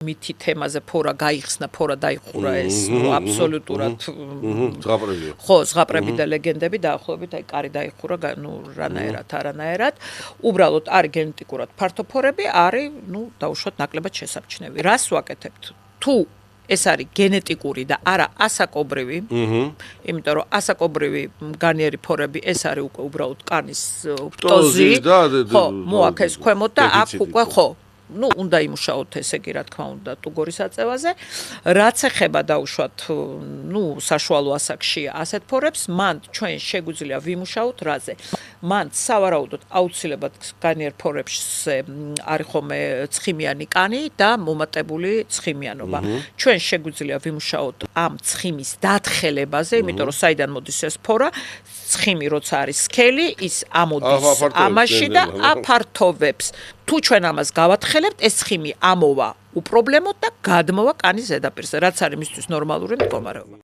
მითი თემაზე ფორა გაიხსნა, ფორა დაიხურა ეს აბსოლუტურად ზღაპრებია. ხო, ზღაპრები და ლეგენდები დაახლოებით აი კარი დაიხურა, რანაერად, არანაერად. უბრალოდ არის გენეტიკურად ფართო ფორები, არის, დაუშვათ ნაკლებად შესამჩნევი. რას ვაკეთებთ? თუ ეს არის გენეტიკური და არა ასაკობრივი, იმიტომ რომ ასაკობრივი განიერი ფორები ეს არის უკვე უბრალოდ კანის პტოზი, ხო, მოაქ ეს ქვემოთ და აქ უკვე ხო უნდა იმუშაოთ ესე იგი რა თქმა უნდა ტუგორის აწევაზე, რაც ეხება დაუშვათ საშუალო ასაკში ასეთ ფორებს, მან ჩვენ შეგვიძლია ვიმუშაოთ რაზე? მან სავარაუდოდ აუცილებლად განიერ ფორებზე არის ხოლმე ცხიმიანი კანი და მომატებული ცხიმიანობა. ჩვენ შეგვიძლია ვიმუშაოთ ამ ცხიმის დათხელებაზე, იმიტომ რომ საიდან მოდის ეს ფორა, ცხიმი როცა არის სქელი, ის ამოდის ამაში და აფართოვებს. თუ ჩვენ ამას გავათხელებთ, ეს ცხიმი ამოვა უპრობლემოდ და გადმოვა კანის ზედაპირზე, რაც არის მისთვის ნორმალური მდგომარეობა.